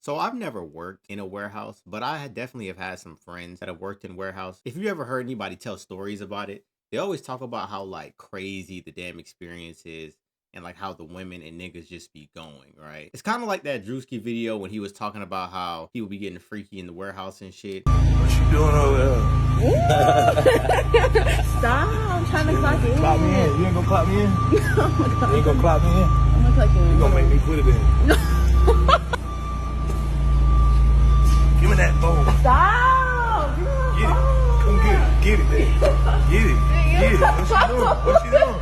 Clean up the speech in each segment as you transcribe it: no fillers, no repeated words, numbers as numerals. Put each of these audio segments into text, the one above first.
So I've never worked in a warehouse, but definitely have had some friends that have worked in warehouse. If you ever heard anybody tell stories about it, they always talk about how like crazy the damn experience is and like how the women and niggas just be going, right? It's kind of like that Drewski video when he was talking about how he would be getting freaky in the warehouse and shit. What you doing over there? Stop, I'm trying to clock in. Clock me in. You ain't gonna clock me in? Oh my God. You ain't gonna clock me in? I'm gonna clock you in. You gonna make me quit it then. Give me that phone. Stop! Get it. Come get it. Get it, then. Get it. Get it. What you doing? What you doing?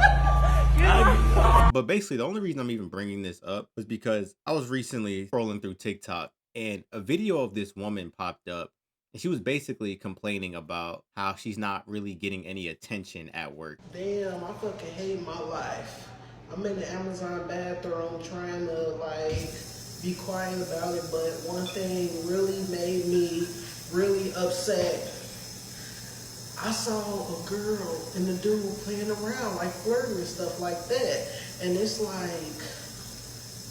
But basically, the only reason I'm even bringing this up was because I was recently scrolling through TikTok and a video of this woman popped up. And she was basically complaining about how she's not really getting any attention at work. Damn, I fucking hate my life. I'm in the Amazon bathroom trying to like be quiet about it, but one thing really made me really upset. I saw a girl and the dude playing around, like flirting and stuff like that. And it's like,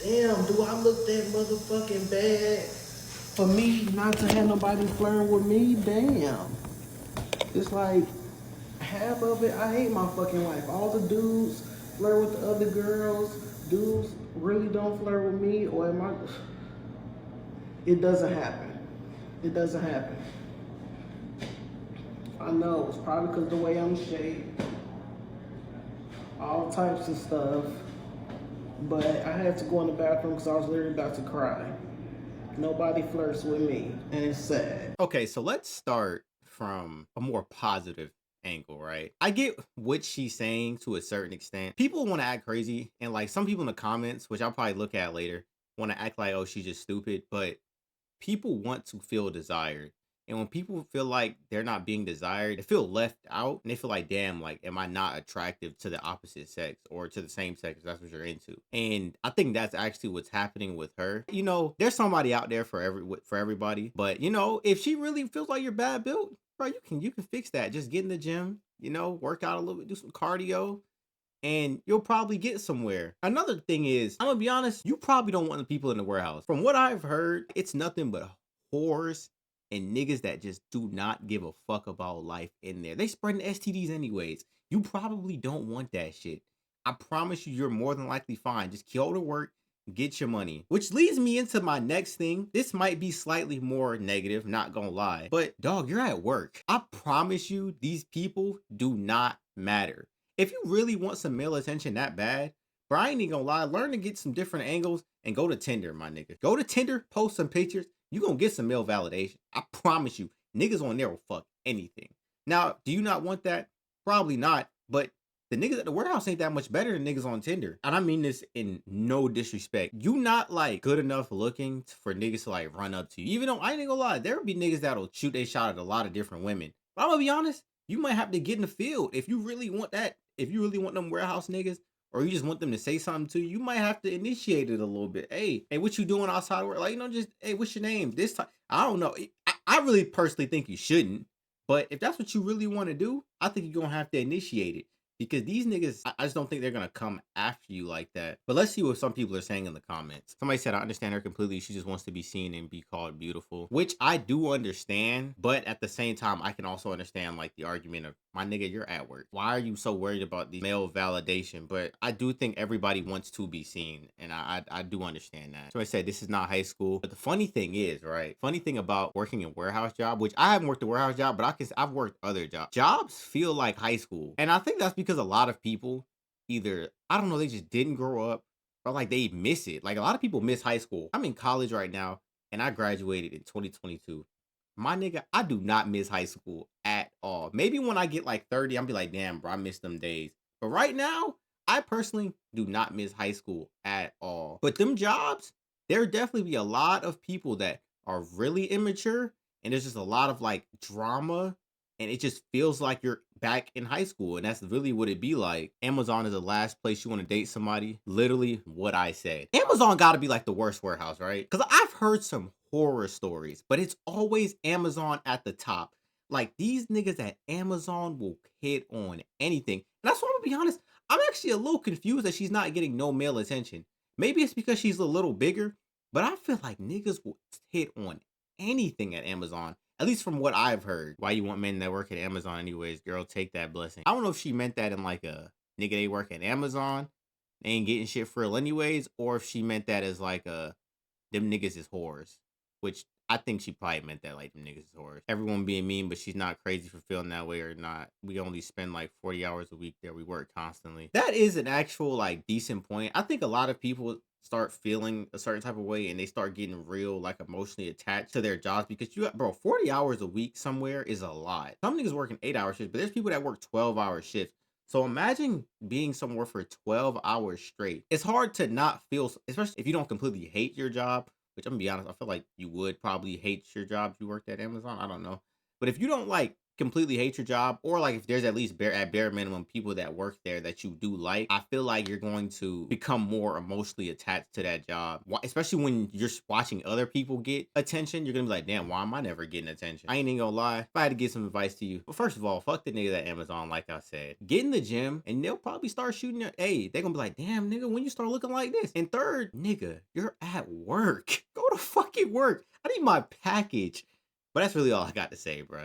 damn, do I look that motherfucking bad for me not to have nobody flirting with me? Damn. It's like, half of it, I hate my fucking life. All the dudes flirt with the other girls. Dudes really don't flirt with me, or am I? It doesn't happen. It doesn't happen. I know, it's probably because the way I'm shaped. All types of stuff. But I had to go in the bathroom because I was literally about to cry. Nobody flirts with me, and it's sad. Okay, so let's start from a more positive angle, right? I get what she's saying to a certain extent. People want to act crazy, and like some people in the comments, which I'll probably look at later, want to act like, oh, she's just stupid. But people want to feel desired. And when people feel like they're not being desired, they feel left out and they feel like, damn, like, am I not attractive to the opposite sex or to the same sex if that's what you're into? And I think that's actually what's happening with her. You know, there's somebody out there for everybody. But you know, if she really feels like you're bad built, bro, you can fix that. Just get in the gym, you know, work out a little bit, do some cardio, and you'll probably get somewhere. Another thing is, I'm gonna be honest, you probably don't want the people in the warehouse. From what I've heard, it's nothing but whores and niggas that just do not give a fuck about life in there. They spreading STDs anyways. You probably don't want that shit. I promise you, you're more than likely fine. Just go to work, get your money. Which leads me into my next thing. This might be slightly more negative, not gonna lie. But dog, you're at work. I promise you, these people do not matter. If you really want some male attention that bad, bro, I ain't even gonna lie. Learn to get some different angles and go to Tinder, my nigga. Go to Tinder, post some pictures. You gonna get some male validation. I promise you. Niggas on there will fuck anything. Now, do you not want that? Probably not. But the niggas at the warehouse ain't that much better than niggas on Tinder. And I mean this in no disrespect. You not like good enough looking for niggas to like run up to you. Even though I ain't gonna lie, there will be niggas that'll shoot a shot at a lot of different women. But I'm gonna be honest, you might have to get in the field if you really want that. If you really want them warehouse niggas, or you just want them to say something to you, you might have to initiate it a little bit. Hey, what you doing outside of work? Like, you know, just, hey, what's your name? This time, I don't know. I really personally think you shouldn't. But if that's what you really want to do, I think you're going to have to initiate it. Because these niggas, I just don't think they're going to come after you like that. But let's see what some people are saying in the comments. Somebody said, I understand her completely. She just wants to be seen and be called beautiful. Which I do understand. But at the same time, I can also understand like the argument of, my nigga, you're at work. Why are you so worried about the male validation? But I do think everybody wants to be seen. And I do understand that. So I said, this is not high school. But the funny thing is, right? Funny thing about working a warehouse job, which I haven't worked a warehouse job, but I've worked other jobs. Jobs feel like high school. And I think that's because a lot of people either, I don't know, they just didn't grow up or like they miss it. Like a lot of people miss high school. I'm in college right now and I graduated in 2022. My nigga, I do not miss high school at all. Maybe when I get like 30, I'll be like, damn, bro, I miss them days. But right now, I personally do not miss high school at all. But them jobs, there definitely be a lot of people that are really immature. And there's just a lot of like drama. And it just feels like you're back in high school. And that's really what it be like. Amazon is the last place you want to date somebody. Literally what I said. Amazon got to be like the worst warehouse, right? Because I've heard some horror stories, but it's always Amazon at the top. Like these niggas at Amazon will hit on anything. And that's why I'm gonna be honest, I'm actually a little confused that she's not getting no male attention. Maybe it's because she's a little bigger But I feel like niggas will hit on anything at Amazon. At least from what I've heard. Why you want men that work at Amazon anyways? Girl, take that blessing. I don't know if she meant that in like a nigga they work at Amazon, they ain't getting shit for real anyways, or if she meant that as like a them niggas is whores. Which I think she probably meant that like them niggas is whores. Everyone being mean, but she's not crazy for feeling that way or not. We only spend like 40 hours a week there. We work constantly. That is an actual like decent point. I think a lot of people start feeling a certain type of way and they start getting real like emotionally attached to their jobs because you bro, 40 hours a week somewhere is a lot. Some niggas working 8-hour shifts, but there's people that work 12-hour shifts. So imagine being somewhere for 12 hours straight. It's hard to not feel, especially if you don't completely hate your job, which I'm gonna be honest, I feel like you would probably hate your job if you worked at Amazon. I don't know. But if you don't like completely hate your job, or like if there's at least bare minimum people that work there that you do like, I feel like you're going to become more emotionally attached to that job. Especially when you're watching other people get attention, you're gonna be like, damn, why am I never getting attention? I ain't even gonna lie. If I had to give some advice to you, but first of all, fuck the nigga at Amazon, like I said. Get in the gym and they'll probably start shooting your, hey, they're gonna be like, damn, nigga, when you start looking like this. And third, nigga, you're at work. Go to fucking work. I need my package. But that's really all I got to say, bro.